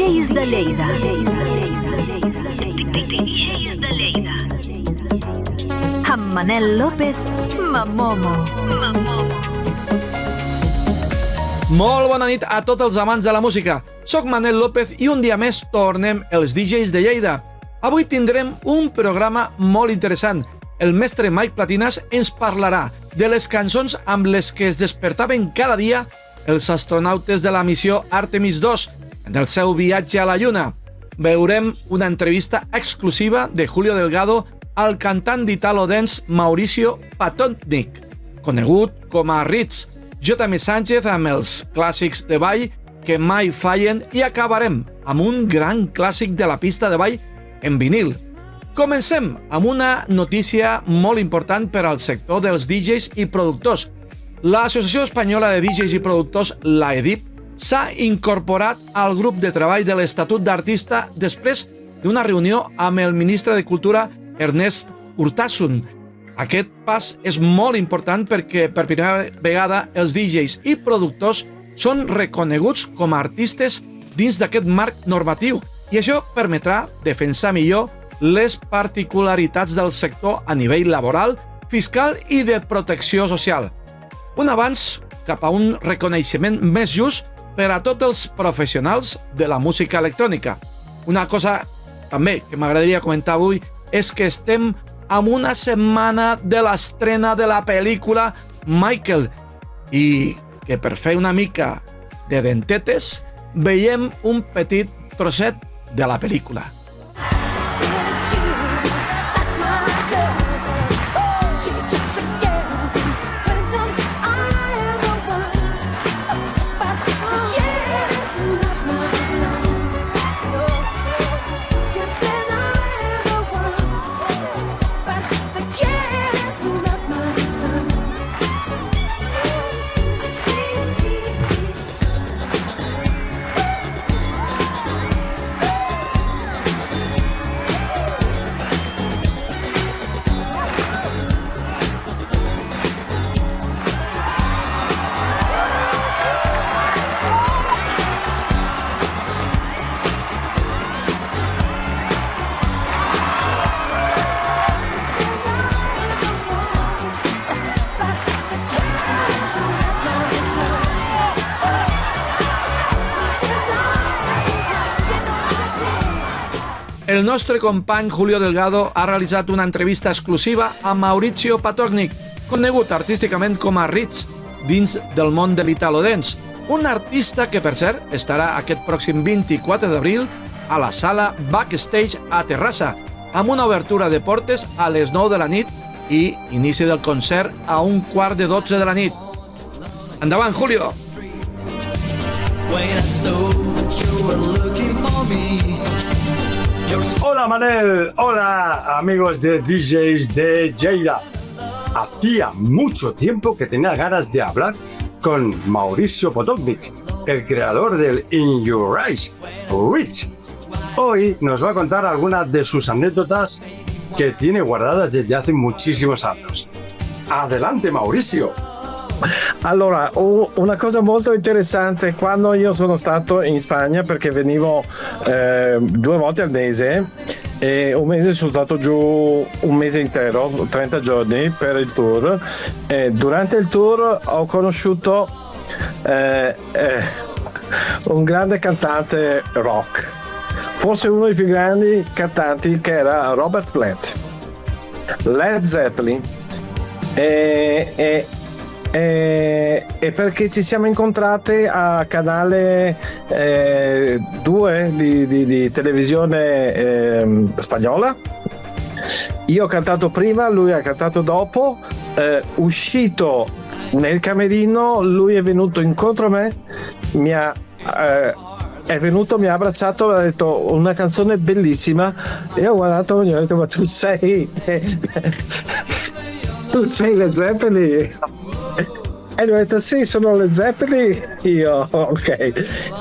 DJs de Lleida. DJs de Lleida. Amb Manel López, Mamomo. Molt bona nit a tots els amants de la música. Soc Manel López i un dia més tornem els DJs de Lleida. Avui tindrem un programa molt interessant. El mestre Mike Platinas ens parlarà de les cançons amb les que es despertaven cada dia els astronautes de la missió Artemis II en el seu viatge a la Lluna. Veurem una entrevista exclusiva de Julio Delgado al cantant d'Italo Dance Mauricio Patotnik, conegut com a Ritz. Jo també Sánchez amb els clàssics de ball que mai fallen i acabarem amb un gran clàssic de la pista de ball en vinil. Comencem amb una notícia molt important per al sector dels DJs i productors. L'Associació Espanyola de DJs i Productors, la EDIP, s'ha incorporat al grup de treball de l'Estatut d'Artista després d'una reunió amb el ministre de Cultura, Ernest Urtasun. Aquest pas és molt important perquè per primera vegada els DJs i productors són reconeguts com a artistes dins d'aquest marc normatiu i això permetrà defensar millor les particularitats del sector a nivell laboral, fiscal i de protecció social. Un avanç cap a un reconeixement més just per a tots els professionals de la música electrònica. Una cosa també que m'agradaria comentar avui és que estem amb una setmana de l'estrena de la pel·lícula Michael i que per fer una mica de dentetes veiem un petit trosset de la pel·lícula. El nostre company Julio Delgado ha realitzat una entrevista exclusiva a Mauricio Patotnik, conegut artísticament com a Ritz, dins del món de l'Italo Dance, un artista que, per cert, estarà aquest pròxim 24 d'abril a la sala Backstage a Terrassa, amb una obertura de portes a les 9 de la nit i inici del concert a 11:45 de la nit. Endavant, Julio! Hola Manel, hola amigos de DJs de Lleida. Hacía mucho tiempo que tenía ganas de hablar con Mauricio Patotnik, el creador del In Your Eyes, Rich. Hoy nos va a contar algunas de sus anécdotas que tiene guardadas desde hace muchísimos años. Adelante Mauricio. Allora, una cosa molto interessante, quando io sono stato in Spagna, perché venivo 2 volte al mese, e un mese sono stato giù un mese intero, 30 giorni per il tour, e durante il tour ho conosciuto un grande cantante rock, forse uno dei più grandi cantanti, che era Robert Plant, Led Zeppelin, e perché ci siamo incontrati a canale 2 di televisione spagnola. Io ho cantato prima, lui ha cantato dopo. Uscito nel camerino, lui è venuto incontro a me, è venuto, mi ha abbracciato, mi ha detto una canzone bellissima, e ho guardato e gli ho detto: ma tu sei Led Zeppelin? E lui ha detto: sì, sono Led Zeppelin. Io ok.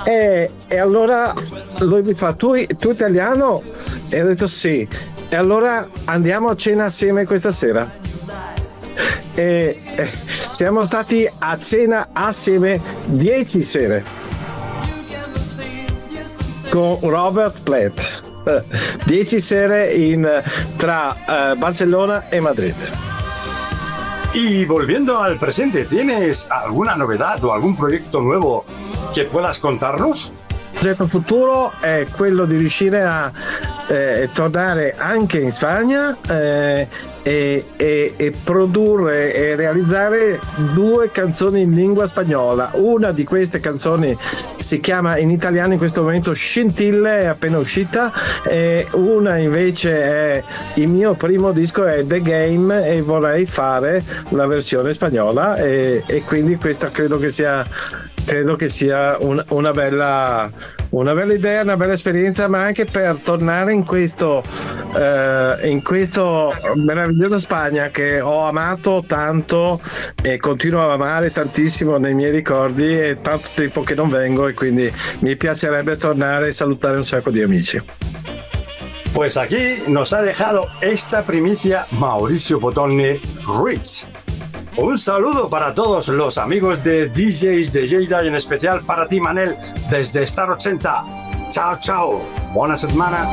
E allora lui mi fa: tu italiano? E ho detto sì. E allora andiamo a cena assieme questa sera. E siamo stati a cena assieme 10 sere. con Robert Plant. 10 sere tra Barcelona y Madrid. Y volviendo al presente, ¿tienes alguna novedad o algún proyecto nuevo che puedas contarnos? Il progetto futuro è quello di riuscire a tornare anche in Spagna e produrre e realizzare 2 canzoni in lingua spagnola. Una di queste canzoni si chiama in italiano in questo momento Scintille, è appena uscita, e una invece è il mio primo disco, è The Game, e vorrei fare la versione spagnola e quindi questa credo che sia una bella idea, una bella esperienza, ma anche per tornare in questo meraviglioso Spagna che ho amato tanto e continuo ad amare tantissimo nei miei ricordi, e tanto tempo che non vengo, e quindi mi piacerebbe tornare e salutare un sacco di amici. Pues aquí nos ha dejado esta primicia Mauricio Potonni Ruiz. Un saludo para todos los amigos de DJs de Lleida y en especial para ti, Manel, desde Star 80. Chao, chao. Buena semana.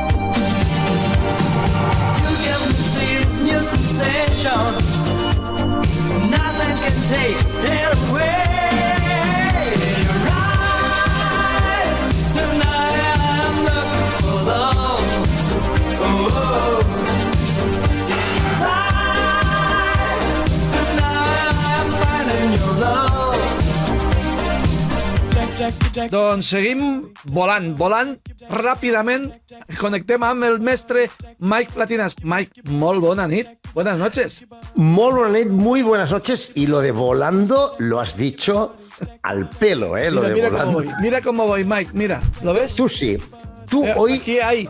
Doncs seguim volant ràpidament. Connectem amb el mestre Mike Platinas. Mike, molt bona nit. Buenas noches. Molt bona nit, muy buenas noches. Y lo de volando lo has dicho al pelo, ¿eh? Lo Mira, de volando. mira cómo voy, Mike. Mira, ¿lo ves? Tú sí. Tú hoy... Aquí hay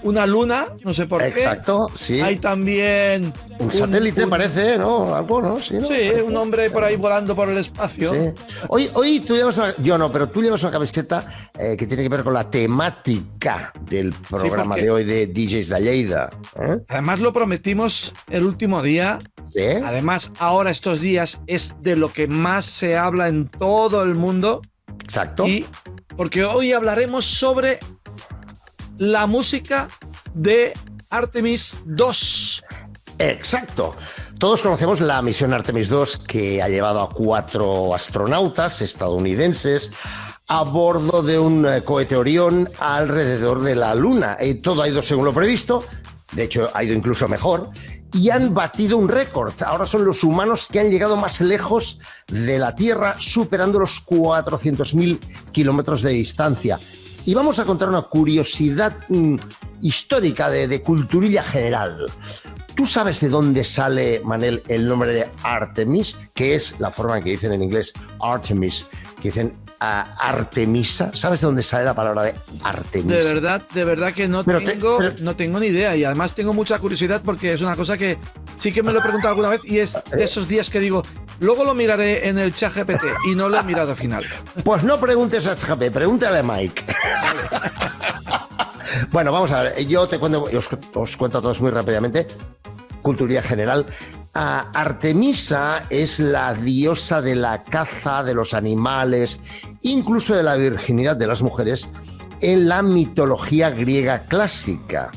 una luna, no sé por Exacto, qué. sí. Hay también... Un satélite parece, ¿no? Algo, ¿no? Sí, ¿no? Sí, Parece. un hombre por ahí volando por el espacio. Sí. Hoy tú llevas yo no, pero tú llevas una camiseta que tiene que ver con la temática del programa porque- de hoy de DJs de Lleida. ¿eh? Además lo prometimos el último día. Sí. Además, ahora estos días es de lo que más se habla en todo el mundo. Exacto. Y porque hoy hablaremos sobre la música de Artemis 2. Exacto. Todos conocemos la misión Artemis 2, que ha llevado a 4 astronautas estadounidenses a bordo de un cohete Orión alrededor de la Luna. Todo ha ido según lo previsto, de hecho ha ido incluso mejor, y han batido un récord. Ahora son los humanos que han llegado más lejos de la Tierra, superando los 400.000 kilómetros de distancia. Y vamos a contar una curiosidad histórica de culturilla general. ¿Tú sabes de dónde sale, Manel, el nombre de Artemis? Que es la forma en que dicen en inglés Artemis, que dicen Artemisa. ¿Sabes de dónde sale la palabra de Artemisa? De verdad que no tengo ni idea, y además tengo mucha curiosidad porque es una cosa que sí que me lo he preguntado alguna vez, y es de esos días que digo, luego lo miraré en el ChatGPT, y no lo he mirado al final. Pues no preguntes a ChatGPT, pregúntale a Mike. Bueno, vamos a ver, yo te cuento, os cuento a todos muy rápidamente, cultura general. Artemisa es la diosa de la caza, de los animales, incluso de la virginidad de las mujeres en la mitología griega clásica.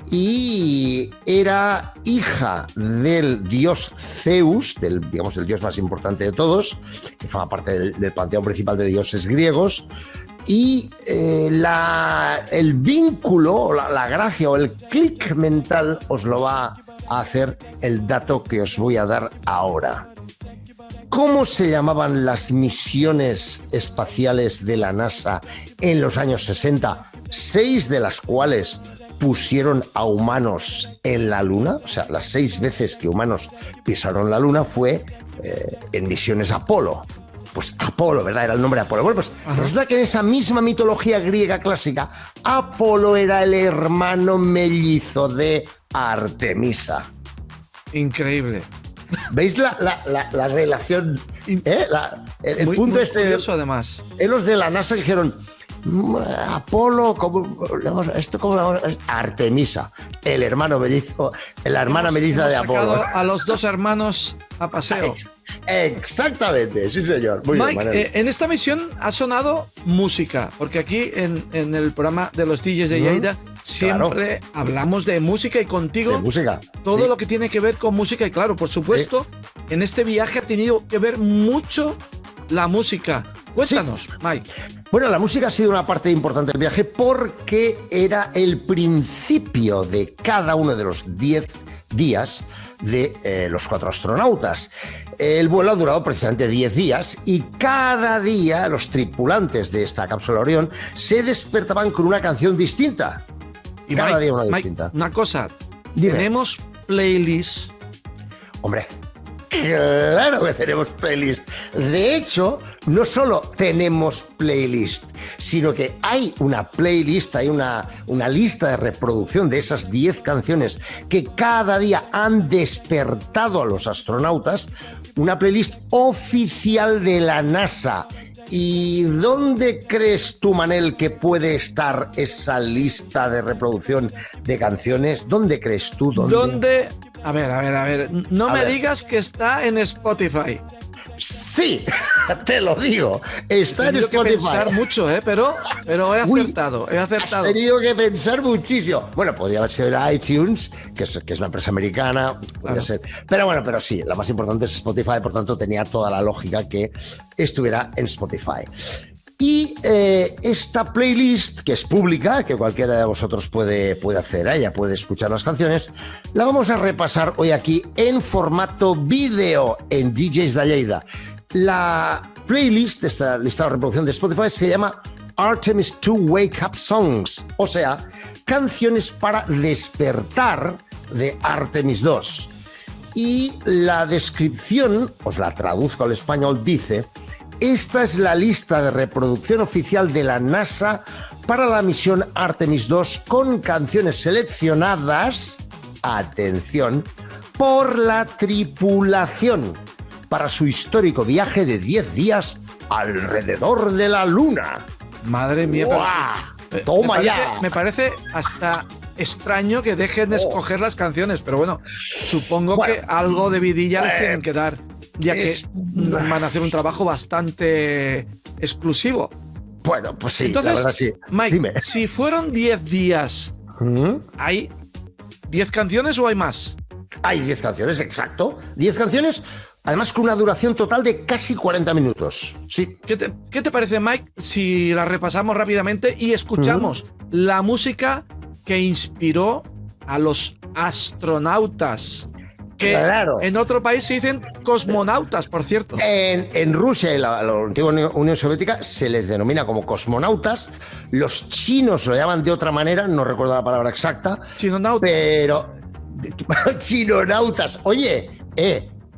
Y era hija del dios Zeus, el dios más importante de todos, que forma parte del panteón principal de dioses griegos. Y el vínculo, la gracia o el clic mental os lo va a hacer el dato que os voy a dar ahora. ¿Cómo se llamaban las misiones espaciales de la NASA en los años 60? 6 de las cuales pusieron a humanos en la Luna. O sea, las 6 veces que humanos pisaron la Luna fue en misiones Apolo. Pues Apolo, ¿verdad? Era el nombre de Apolo. Bueno, pues resulta que en esa misma mitología griega clásica, Apolo era el hermano mellizo de Artemisa. Increíble. ¿Veis la relación? El Muy, punto muy este. curioso, además. Los de la NASA dijeron, Apolo, esto como Artemisa, el hermano mellizo, la hermana melliza de Hemos sacado Apolo. a los 2 hermanos a paseo. Exactamente, sí señor. Muy bien, Mike, Manel. en esta misión ha sonado música, porque aquí en el programa de los DJs de Lleida siempre hablamos de música y contigo De música. todo sí. lo que tiene que ver con música. Y claro, por supuesto, en este viaje ha tenido que ver mucho la música. Cuéntanos, Mike. Bueno, la música ha sido una parte importante del viaje porque era el principio de cada uno de los 10 días de los 4 astronautas. El vuelo ha durado precisamente 10 días y cada día los tripulantes de esta cápsula Orión se despertaban con una canción distinta. Y Cada Mike, día una Mike, distinta. una cosa, Dime. tenemos playlists. Hombre, claro que tenemos playlist. De hecho, no solo tenemos playlist, sino que hay una playlist, hay una lista de reproducción de esas 10 canciones que cada día han despertado a los astronautas, una playlist oficial de la NASA. ¿Y dónde crees tú, Manel, que puede estar esa lista de reproducción de canciones? ¿Dónde crees tú? ¿Dónde? A ver. No A me ver. digas que está en Spotify. Sí, te lo digo. Está He en tenido que Spotify. pensar mucho, pero he Uy, acertado, he Has acertado. tenido que pensar muchísimo. Bueno, podría haber sido iTunes, que es una empresa americana, podría Claro. ser. Pero sí, la más importante es Spotify, por tanto tenía toda la lógica que estuviera en Spotify. Y esta playlist, que es pública, que cualquiera de vosotros puede hacer, ella puede escuchar las canciones, la vamos a repasar hoy aquí en formato vídeo en DJs de Lleida. La playlist, esta lista de reproducción de Spotify, se llama Artemis 2 Wake Up Songs, o sea, canciones para despertar de Artemis 2. Y la descripción, os la traduzco al español, dice: esta es la lista de reproducción oficial de la NASA para la misión Artemis 2 con canciones seleccionadas, atención, por la tripulación para su histórico viaje de 10 días alrededor de la Luna. Madre mía, pero- ¡Guau! ¡Toma ya! Me parece hasta extraño que dejen de escoger las canciones, pero bueno, supongo Bueno, que algo de vidilla les tienen que dar, ya que es- van a hacer un trabajo bastante exclusivo. Bueno, pues sí, Entonces, la verdad sí. Mike, Dime. si fueron 10 días, ¿Mm? ¿hay 10 canciones o hay más? Hay 10 canciones, exacto. 10 canciones, además con una duración total de casi 40 minutos. Sí. ¿Qué te parece, Mike, si la repasamos rápidamente y escuchamos la música que inspiró a los astronautas? Que Claro. en otro país se dicen cosmonautas, por cierto. En Rusia y la antigua Unión Soviética se les denomina como cosmonautas. Los chinos lo llaman de otra manera, no recuerdo la palabra exacta, Chinonautas. pero chinonautas. Oye,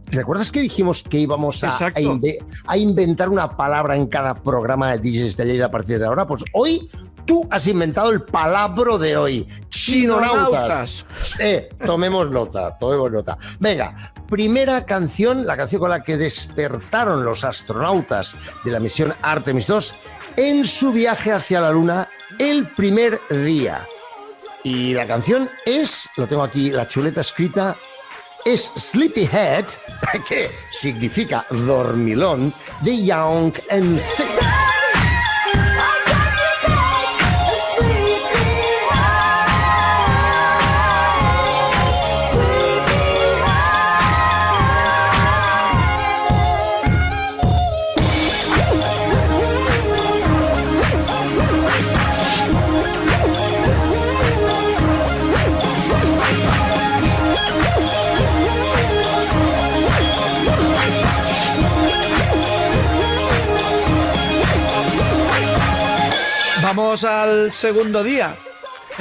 ¿recuerdas que dijimos que íbamos Exacto. a inventar una palabra en cada programa de DJs de Lleida a partir de ahora? Pues hoy tú has inventado el palabro de hoy. Chinonautas. Tomemos nota. Venga, primera canción, la canción con la que despertaron los astronautas de la misión Artemis 2 en su viaje hacia la Luna el primer día. Y la canción es, lo tengo aquí, la chuleta escrita, es Sleepyhead, que significa dormilón, de Young and Sick. Vamos al segundo día.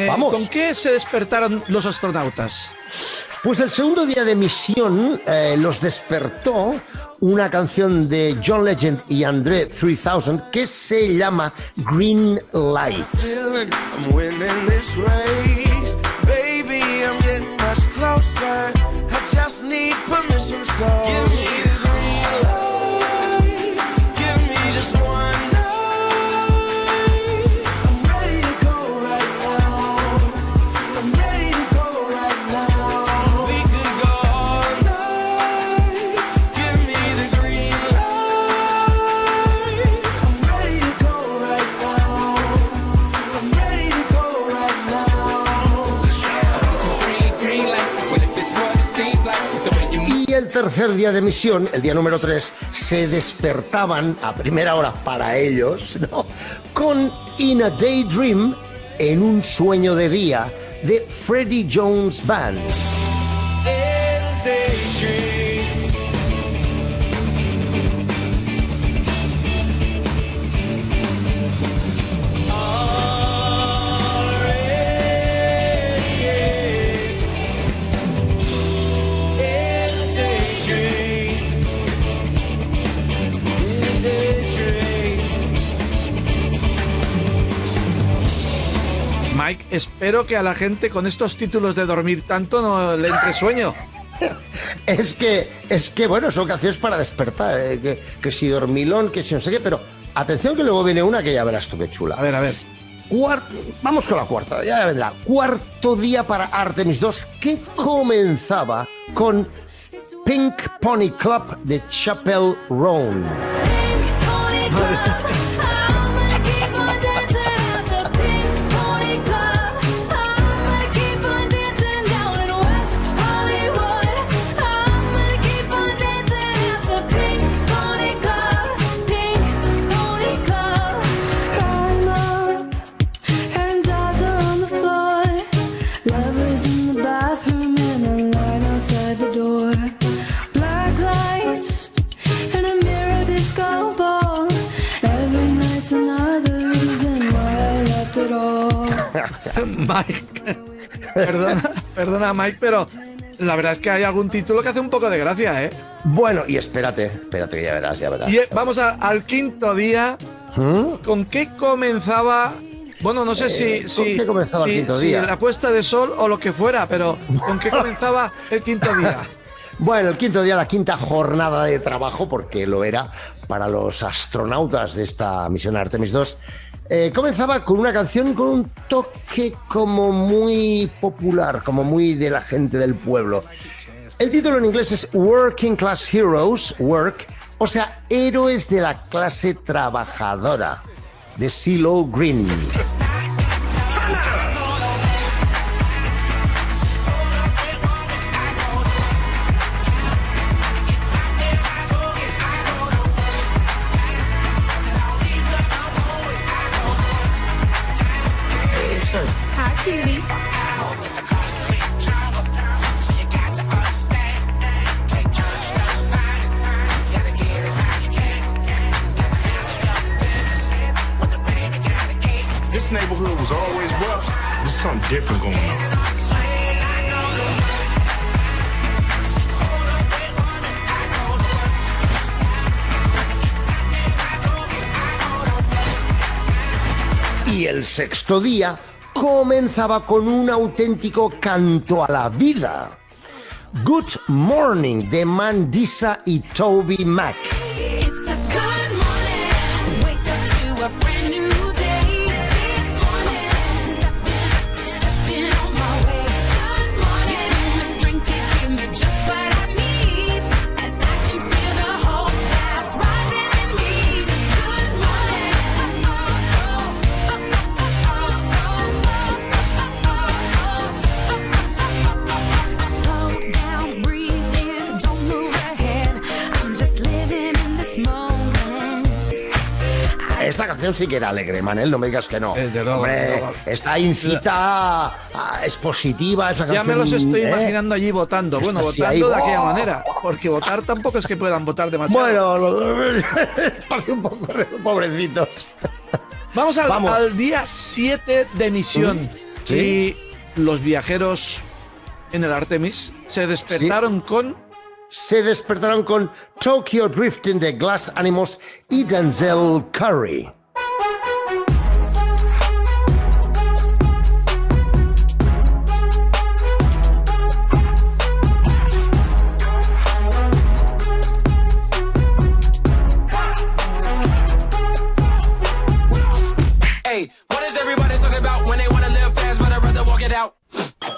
Vamos. ¿Con qué se despertaron los astronautas? Pues el segundo día de misión los despertó una canción de John Legend y André 3000 que se llama Green Light. I'm winning this race, baby. I'm getting much closer. I just need permission, so give me the green light. Give me just one night. I'm ready to go right now. I'm ready to go right now. We could go all night. Give me the green el tercer día de misión, el día número 3, se despertaban a primera hora para ellos, ¿no?, con In a Daydream, en un sueño de día, de Freddie Jones Band. Mike, espero que a la gente con estos títulos de dormir tanto no le entre sueño. Es que bueno, son canciones para despertar, que si dormilón, que si no sé qué, pero atención que luego viene una que ya verás tú qué chula. A ver. Vamos con la cuarta, ya vendrá. Cuarto día para Artemis 2, que comenzaba con Pink Pony Club de Chappell Roan. Mike, perdona Mike, pero la verdad es que hay algún título que hace un poco de gracia, ¿eh? Bueno, y espérate que ya verás. Y vamos al quinto día. ¿Con qué comenzaba? Bueno, no sé ¿con qué comenzaba el quinto día? La puesta de sol o lo que fuera, pero ¿con qué comenzaba el quinto día? Bueno, el quinto día, la quinta jornada de trabajo, porque lo era para los astronautas de esta misión Artemis 2, comenzaba con una canción con un toque como muy popular, como muy de la gente del pueblo. El título en inglés es Working Class Heroes, Work, o sea, héroes de la clase trabajadora, de CeeLo Green. This neighborhood was always rough. There's something different going on. Y el sexto día comenzaba con un auténtico canto a la vida. Good Morning de Mandisa y Toby Mac. Esta canción sí que era alegre, Manel, no me digas que no. Hombre, esta incita, es positiva, es una ya canción, me los estoy imaginando allí votando. Bueno, así votando ahí, de aquella manera, porque votar tampoco es que puedan votar demasiado. Bueno, hace un poco pobrecitos. Vamos al día 7 de misión. ¿Sí? Y los viajeros en el Artemis se despertaron con Tokyo Drifting de Glass Animals y Denzel Curry. Hey, what is everybody talking about when they wanna live fast, but I'd rather walk it out?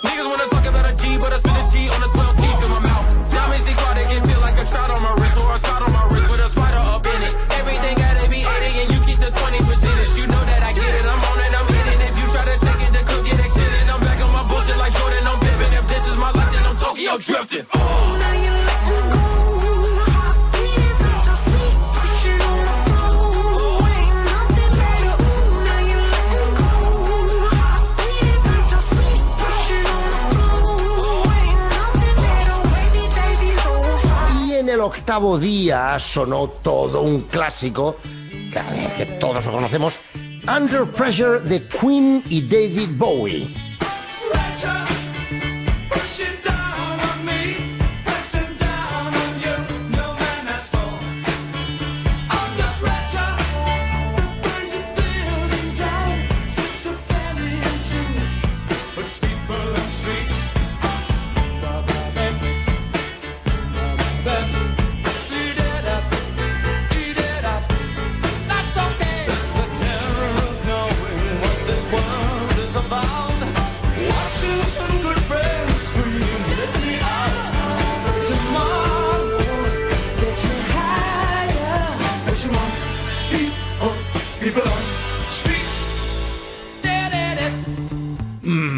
Niggas wanna talk about a G, but I spend a G on the 12 teeth in my mouth. Diamonds aquatic, it feel like a trout on my wrist or a spot on my wrist with a spider up in it. Everything gotta be 80 and you keep the el octavo día sonó todo un clásico que todos lo conocemos, Under Pressure de Queen y David Bowie.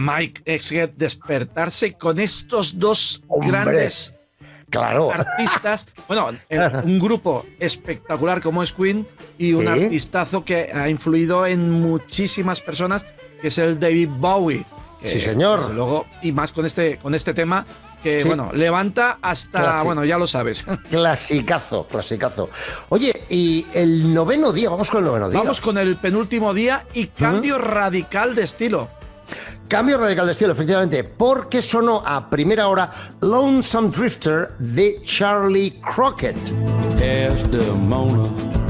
Mike Exget, despertarse con estos dos ¡Hombre! grandes Claro. artistas. Bueno, un grupo espectacular como es Queen y un ¿Sí? artistazo que ha influido en muchísimas personas, que es el David Bowie. Sí, señor. Desde luego, y más con este tema que, Sí. bueno, levanta hasta, Clásico. bueno, ya lo sabes. Clasicazo, clasicazo. Oye, y el noveno día, vamos con el noveno día. Vamos con el penúltimo día y cambio radical de estilo. Cambio radical de estilo, efectivamente, porque sonó a primera hora Lonesome Drifter de Charlie Crockett. Desdemona,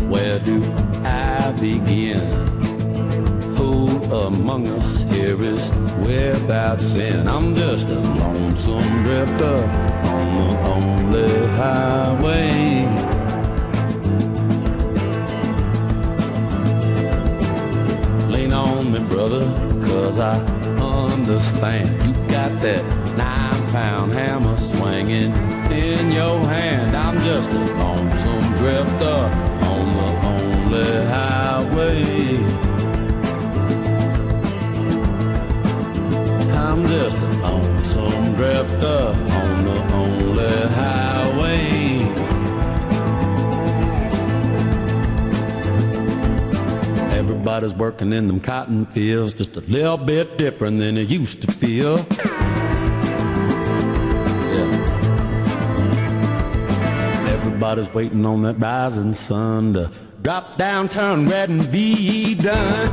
where do I begin? Who among us here is without sin? I'm just a lonesome drifter on the only highway. Lean on me, brother, 'cause I understand. You got that 9-pound hammer swinging in your hand. I'm just a lonesome drifter on the only highway. I'm just a lonesome drifter on the only highway. Everybody's working in them cotton fields just a little bit different than it used to feel. Yeah. Everybody's waiting on that rising sun to drop down, turn red, and be done.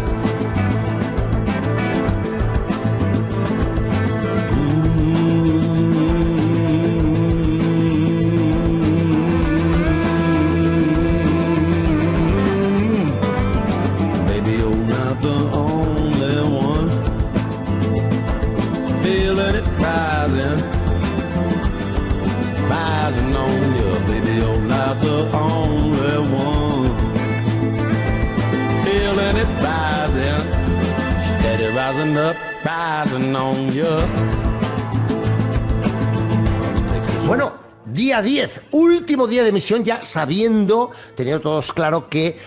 Bueno, día 10, último día de emisión, ya sabiendo, teniendo todos claro que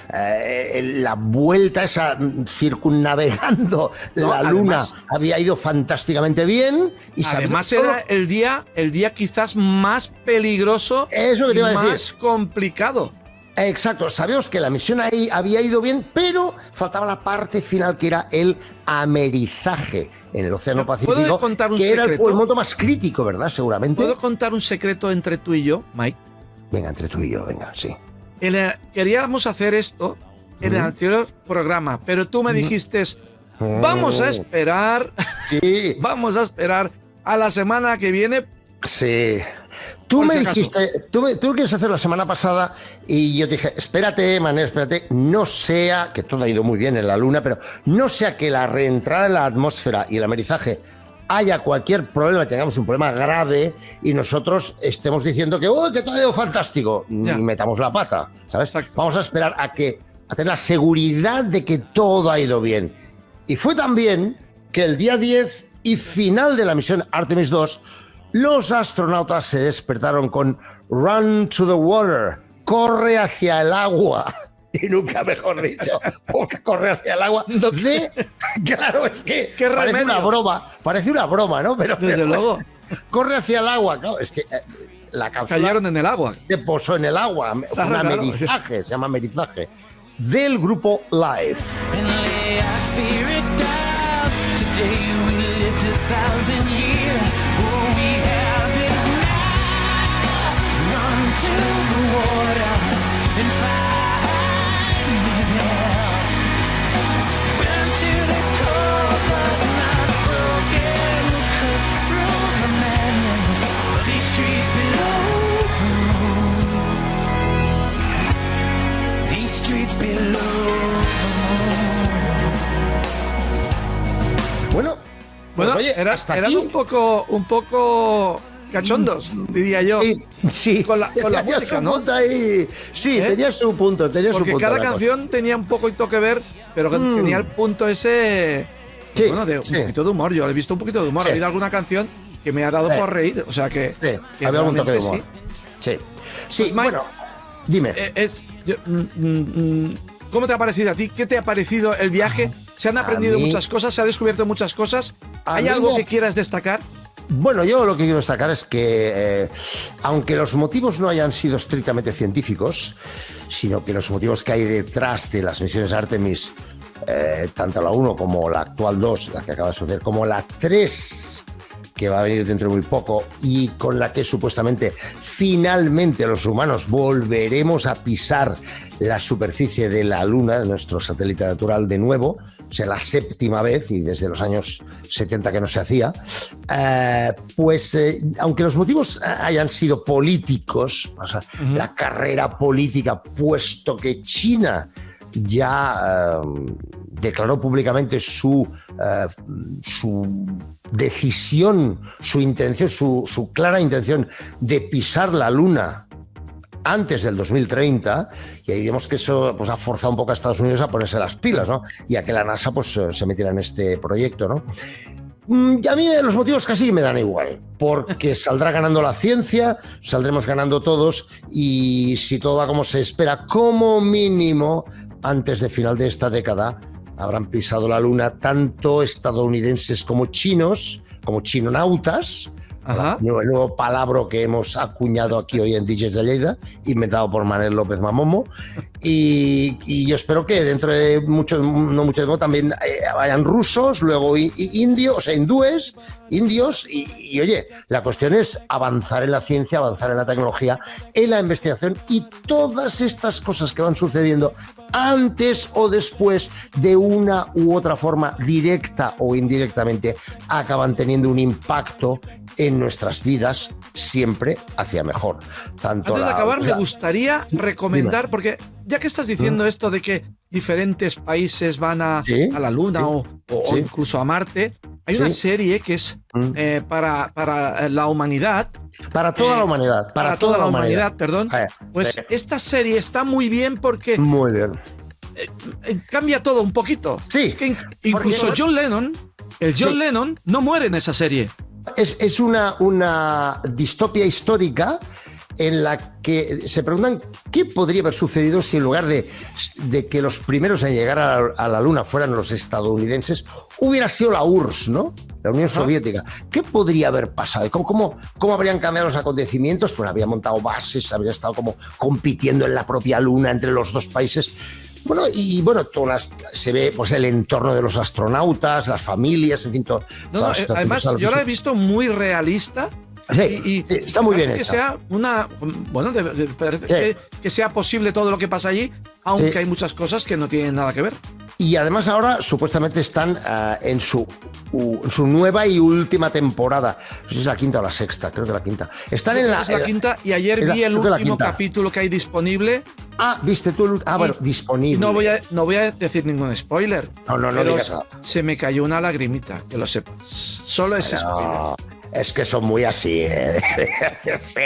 la vuelta esa circunnavegando la luna había ido fantásticamente bien. Y además era el día quizás más peligroso, eso que te iba a decir, más complicado. Exacto, sabemos que la misión ahí había ido bien, pero faltaba la parte final que era el amerizaje en el Océano Pacífico, que era el momento más crítico, ¿verdad? Seguramente. ¿Puedo contar un secreto entre tú y yo, Mike? Venga, entre tú y yo, venga, sí. Queríamos hacer esto en el anterior programa, pero tú me dijiste, vamos a esperar, sí. Vamos a esperar a la semana que viene. Sí. Tú me dijiste, tú lo quieres hacer la semana pasada y yo te dije, espérate, Manel, espérate, no sea, que todo ha ido muy bien en la Luna, pero no sea que la reentrada en la atmósfera y el amerizaje haya cualquier problema, tengamos un problema grave y nosotros estemos diciendo que todo ha ido fantástico y metamos la pata, ¿sabes? Exacto. Vamos a esperar a tener la seguridad de que todo ha ido bien. Y fue también que el día 10 y final de la misión Artemis 2, los astronautas se despertaron con Run to the Water, corre hacia el agua. Y nunca mejor dicho, porque corre hacia el agua. Claro, es que parece una broma, ¿no? Pero desde luego. Corre hacia el agua, ¿no? Es que la cápsula cayeron en el agua. Se posó en el agua. Fue un amerizaje, se llama amerizaje. Del grupo Live. To Bueno, oye, eran aquí un poco cachondos, diría yo. Sí, Con la tenía música, su ¿no? punto ahí. Sí, ¿Eh? tenía su punto. Porque cada canción tenía un poquito que ver, pero que tenía el punto ese, Sí, bueno, de un sí. poquito de humor. Yo he visto un poquito de humor. Sí. Ha habido alguna canción que me ha dado Sí. por reír. O sea que, Sí, que había algún toque de realmente humor. sí. Sí, sí, Pues, Mike, bueno, dime. ¿Cómo te ha parecido a ti? ¿Qué te ha parecido el viaje? ¿Se han aprendido mí- muchas cosas? ¿Se ha descubierto muchas cosas? A ¿Hay mí algo me- que quieras destacar? Bueno, yo lo que quiero destacar es que, aunque los motivos no hayan sido estrictamente científicos, sino que los motivos que hay detrás de las misiones Artemis, tanto la 1 como la actual 2, la que acaba de suceder, como la 3, que va a venir dentro de muy poco, y con la que supuestamente finalmente los humanos volveremos a pisar la superficie de la Luna, de nuestro satélite natural de nuevo, o sea, la 7ª vez, y desde los años 70 que no se hacía, aunque los motivos hayan sido políticos, o sea, la carrera política, puesto que China ya declaró públicamente su decisión, su intención, su clara intención de pisar la Luna antes del 2030, y ahí digamos que eso pues, ha forzado un poco a Estados Unidos a ponerse las pilas, ¿no? Y a que la NASA pues, se metiera en este proyecto, ¿no? Y a mí los motivos casi me dan igual, porque saldrá ganando la ciencia, saldremos ganando todos, y si todo va como se espera, como mínimo, antes de final de esta década, habrán pisado la Luna tanto estadounidenses como chinos, como chinonautas, Ajá. el nuevo palabra que hemos acuñado aquí hoy en DJs de Lleida, inventado por Manel López Mamomo, y yo espero que dentro de no mucho tiempo también vayan rusos, luego indios, o sea, hindúes, indios, y oye, la cuestión es avanzar en la ciencia, avanzar en la tecnología, en la investigación, y todas estas cosas que van sucediendo antes o después, de una u otra forma, directa o indirectamente, acaban teniendo un impacto en nuestras vidas, siempre hacia mejor. Tanto Antes de acabar, o sea, me gustaría recomendar, porque ya que estás diciendo esto de que diferentes países van a la Luna o Sí. incluso a Marte, hay Sí. una serie que es para la humanidad. para toda la humanidad. Para toda la humanidad, perdón. Pues sí. esta serie está muy bien porque Muy bien. cambia todo un poquito. Sí, Es que incluso porque- John Lennon, Sí. Lennon, no muere en esa serie. Es una distopia histórica en la que se preguntan qué podría haber sucedido si en lugar de que los primeros en llegar a la Luna fueran los estadounidenses, hubiera sido la URSS, ¿no? La Unión Soviética. ¿Qué podría haber pasado? ¿Cómo habrían cambiado los acontecimientos? Pues habría montado bases, habría estado como compitiendo en la propia Luna entre los dos países. Bueno, se ve pues el entorno de los astronautas, las familias, en fin, todo. Además, yo la he visto muy realista. Sí, está muy bien que hecha. sea que sea posible todo lo que pasa allí, aunque Sí. hay muchas cosas que no tienen nada que ver. Y además ahora supuestamente están en su nueva y última temporada. No sé si es la 5ª o la 6ª, creo que la 5ª. Están Creo en que la... es la 5ª y ayer vi el creo que la último 5ª. capítulo que hay disponible. ¿Viste tú? Bueno, Y disponible. no voy a decir ningún spoiler. No pero digas nada. se me cayó una lagrimita, que lo sepas. Solo ese spoiler. No, es que son muy así. Sí.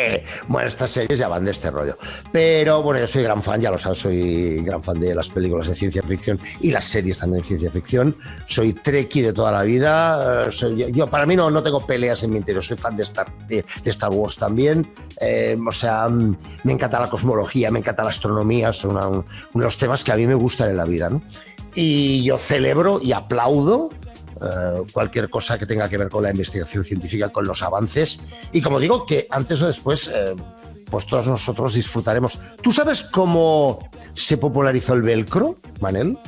Bueno, estas series ya van de este rollo. Pero bueno, yo soy gran fan, ya lo sabes, soy gran fan de las películas de ciencia ficción y las series también de ciencia ficción. Soy trekkie de toda la vida. Yo para mí no tengo peleas en mi interior. Soy fan de Star Wars también. Me encanta la cosmología, me encanta la astronomía. Son uno de los temas que a mí me gustan en la vida, ¿no? Y yo celebro y aplaudo cualquier cosa que tenga que ver con la investigación científica, con los avances, y como digo, que antes o después pues todos nosotros disfrutaremos. ¿Tú sabes cómo se popularizó el velcro, Manel?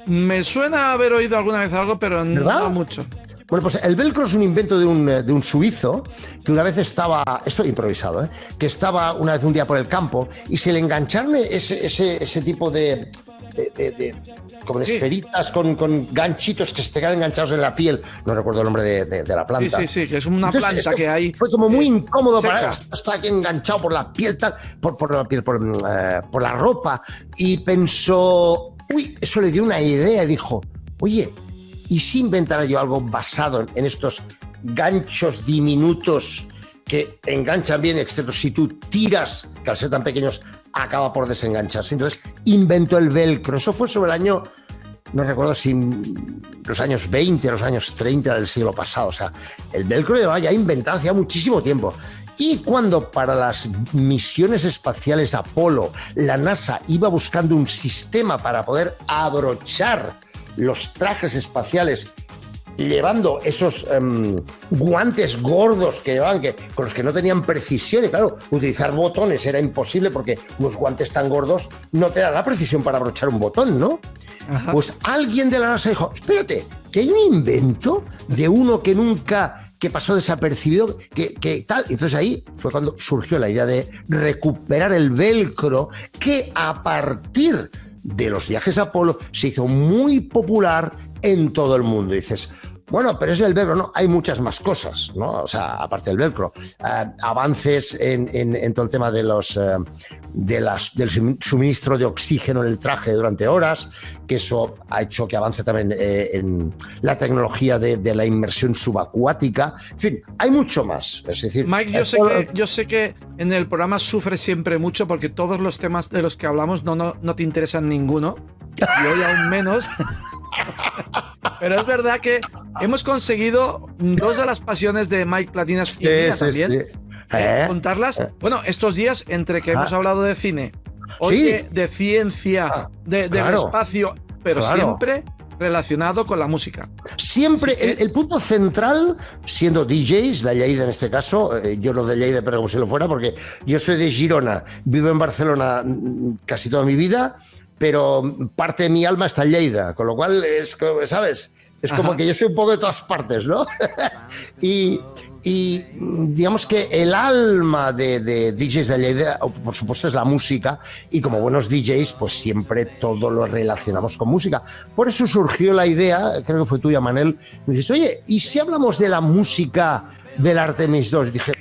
Me suena haber oído alguna vez algo, pero ¿Verdad? no mucho. Bueno, pues el velcro es un invento de un suizo que una vez estaba, esto improvisado, que estaba una vez un día por el campo y se le engancharon ese tipo de como de esferitas con ganchitos que se te quedan enganchados en la piel. No recuerdo el nombre de la planta. Sí, que es una Entonces, planta esto que hay. Fue como muy incómodo seca. para él. Está aquí enganchado por la piel, por la ropa. Y pensó, eso le dio una idea. Dijo, oye, ¿y si inventara yo algo basado en estos ganchos diminutos que enganchan bien, excepto si tú tiras, que al ser tan pequeños acaba por desengancharse? Entonces inventó el velcro. Eso fue sobre el año, no recuerdo si los años 20, los años 30 del siglo pasado. O sea, el velcro llevaba ya inventado hacía muchísimo tiempo. Y cuando para las misiones espaciales Apolo la NASA iba buscando un sistema para poder abrochar los trajes espaciales llevando esos guantes gordos que llevaban, con los que no tenían precisión, y claro, utilizar botones era imposible porque unos guantes tan gordos no te dan la precisión para abrochar un botón, ¿no? Ajá. Pues alguien de la NASA dijo, espérate, que hay un invento de uno que pasó desapercibido, que tal. Entonces ahí fue cuando surgió la idea de recuperar el velcro, que a partir de los viajes Apolo se hizo muy popular en todo el mundo. Y dices, bueno, pero es el velcro, no, hay muchas más cosas, ¿no? O sea, aparte del velcro, avances en todo el tema de del suministro de oxígeno en el traje durante horas, que eso ha hecho que avance también en la tecnología de la inmersión subacuática. En fin, hay mucho más. Es decir, Mike, yo sé que en el programa sufres siempre mucho porque todos los temas de los que hablamos no te interesan ninguno, y hoy aún menos. Pero es verdad que hemos conseguido dos de las pasiones de Mike Platinas y mía también. Contarlas. Bueno, estos días, entre que hemos hablado de cine, hoy de ciencia, del espacio, pero siempre relacionado con la música. Siempre el punto central, siendo DJs de Lleida en este caso, yo no de Lleida, pero como si lo fuera, porque yo soy de Girona, vivo en Barcelona casi toda mi vida, pero parte de mi alma está en Lleida, con lo cual es, ¿sabes? Es como que yo soy un poco de todas partes, ¿no? y digamos que el alma de DJs de Lleida, por supuesto, es la música, y como buenos DJs, pues siempre todo lo relacionamos con música. Por eso surgió la idea, creo que fue tuya, Manel, me dices, oye, ¿y si hablamos de la música del Artemis 2? Y dije,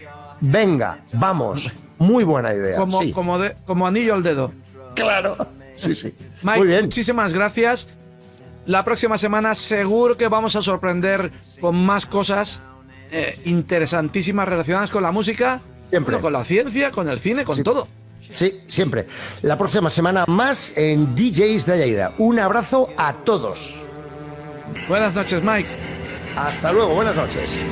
venga, vamos, muy buena idea. Como anillo al dedo. Claro. Sí. Mike, muy bien. Muchísimas gracias. La próxima semana seguro que vamos a sorprender con más cosas interesantísimas relacionadas con la música, siempre, con la ciencia, con el cine, con todo. Sí, siempre. La próxima semana más en DJs de Lleida. Un abrazo a todos. Buenas noches, Mike. Hasta luego, buenas noches.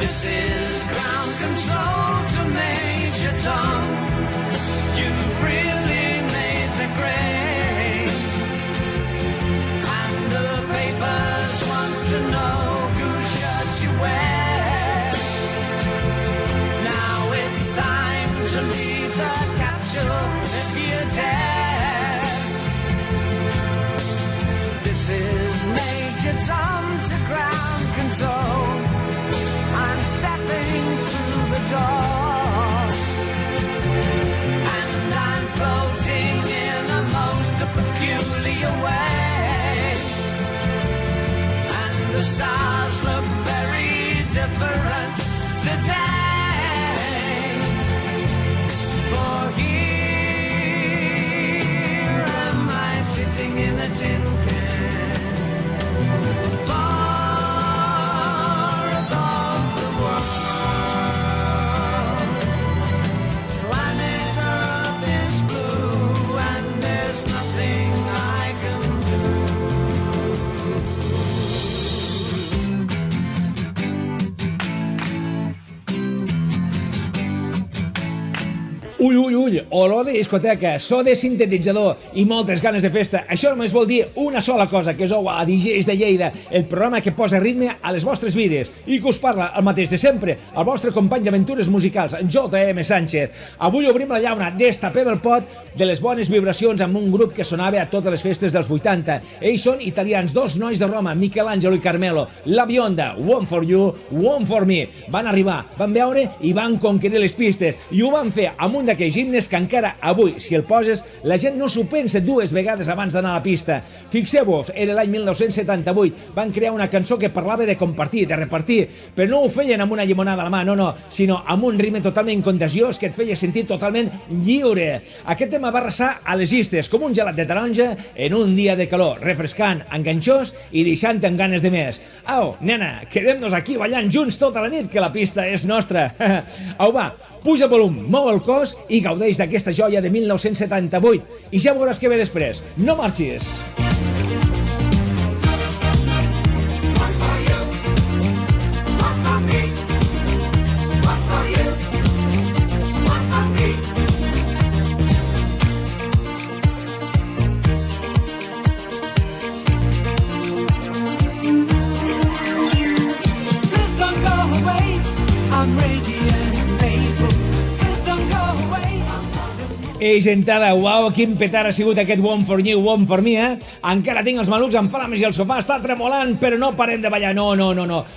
This is ground control to Major Tom. You've really made the grade, and the papers want to know whose shirts you wear. Now it's time to leave the capsule if you dare. This is Major Tom to ground control. I'm stepping through the door, and I'm floating in a most peculiar way, and the stars look very different today, for here am I sitting in a tin can. Ull, olor de discoteca, so de sintetitzador i moltes ganes de festa. Això només vol dir una sola cosa, que és a DJs de Lleida, el programa que posa ritme a les vostres vides i que us parla el mateix de sempre, el vostre company d'aventures musicals, J.M. Sánchez. Avui obrim la llauna, destapem el pot de les bones vibracions amb un grup que sonava a totes les festes dels 80. Ells són italians, dos nois de Roma, Michelangelo i Carmelo, La Bionda, One for You, One for Me. Van arribar, van veure i van conquerir les pistes, i ho van fer amb un d'aquells himnes ritmes que encara avui, si el poses, la gent no s'ho pensa dues vegades abans d'anar a la pista. Fixeu-vos, era l'any 1978, van crear una cançó que parlava de compartir, de repartir, però no ho feien amb una llimonada a la mà, no, sinó amb un ritme totalment contagiós que et feia sentir totalment lliure. Aquest tema va arrasar a les llistes com un gelat de taronja en un dia de calor, refrescant, enganxós i deixant amb ganes de més. Au, nena, quedem-nos aquí ballant junts tota la nit, que la pista és nostra. Au, va, puja el volum, mou el cos i gaudeix d'aquesta joia de 1978. I ja veuràs què ve després. No marxis! Ei, gentada, uau, quin petar ha sigut aquest One for You, One for Me, Encara tinc els malucs en flames i el sofà està tremolant, però no parem de ballar, no.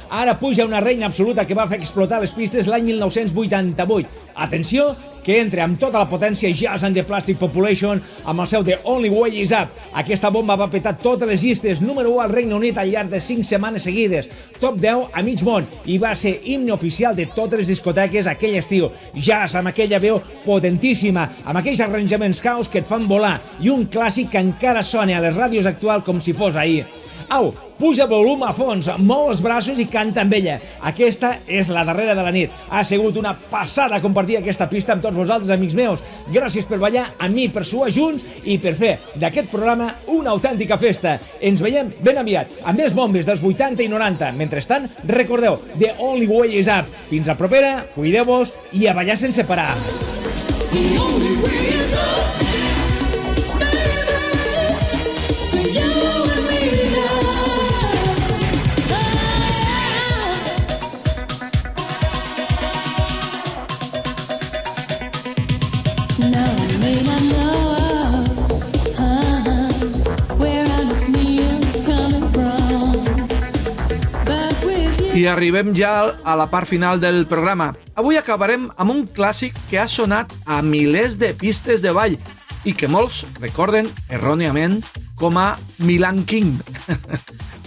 Ara puja una reina absoluta que va fer explotar les pistes l'any 1988. Atenció, que entra amb tota la potència Jazz and the Plastic Population amb el seu The Only Way Is Up. Aquesta bomba va petar totes les llistes, número 1 al Regne Unit al llarg de 5 setmanes seguides, top 10 a mig món, i va ser himne oficial de totes les discoteques aquell estiu. Jazz amb aquella veu potentíssima, amb aquells arranjaments caos que et fan volar, i un clàssic que encara sona a les ràdios actuals com si fos ahir. Au, puja el volum a fons, mou els braços i canta amb ella. Aquesta és la darrera de la nit. Ha sigut una passada compartir aquesta pista amb tots vosaltres, amics meus. Gràcies per ballar amb mi, per suar junts i per fer d'aquest programa una autèntica festa. Ens veiem ben aviat amb més bombes dels 80 i 90. Mentrestant, recordeu, The Only Way Is Up. Fins la propera, cuideu-vos i a ballar sense parar. The only way is up. I arribem ja a la part final del programa. Avui acabarem amb un clàssic que ha sonat a milers de pistes de ball i que molts recorden erròniament com a Milan King,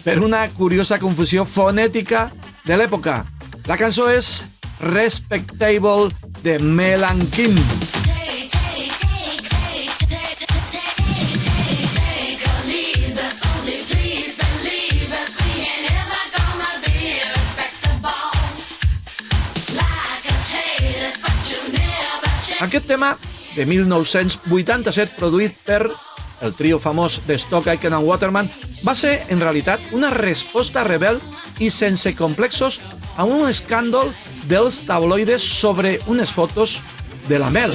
per una curiosa confusió fonètica de l'època. La cançó és Respectable de Milan King. Aquest tema, de 1987, produït per el trio famós de Stock Aitken and Waterman, va ser, en realitat, una resposta rebel i sense complexos a un escàndol dels tabloides sobre unes fotos de la Mel.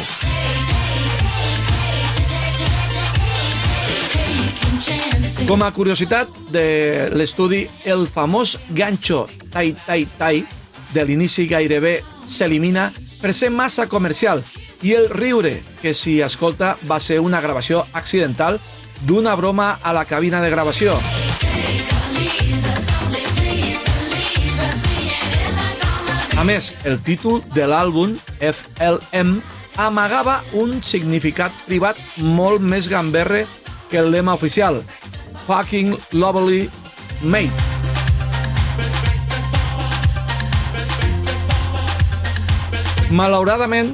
Com a curiositat de l'estudi, el famós ganxo Tai Tai Tai de l'inici gairebé s'elimina per ser massa comercial, i el riure que s'hi escolta va ser una gravació accidental d'una broma a la cabina de gravació. A més, el títol de l'àlbum, FLM, amagava un significat privat molt més gamberre que el lema oficial, Fucking Lovely Mate. Malauradament,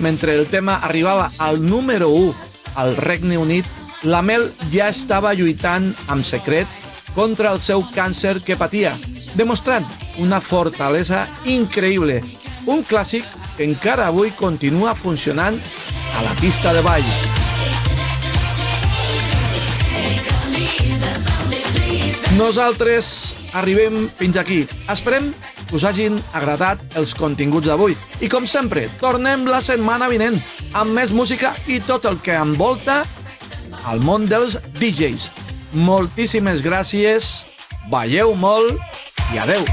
mentre el tema arribava al número 1 al Regne Unit, la Mel ja estava lluitant amb secret contra el seu càncer que patia, demostrant una fortalesa increïble, un clàssic que encara avui continua funcionant a la pista de ball. Nosaltres arribem fins aquí. Esperem que us hagin agradat els continguts d'avui. I com sempre, tornem la setmana vinent amb més música i tot el que envolta al món dels DJs. Moltíssimes gràcies, balleu molt i adeu.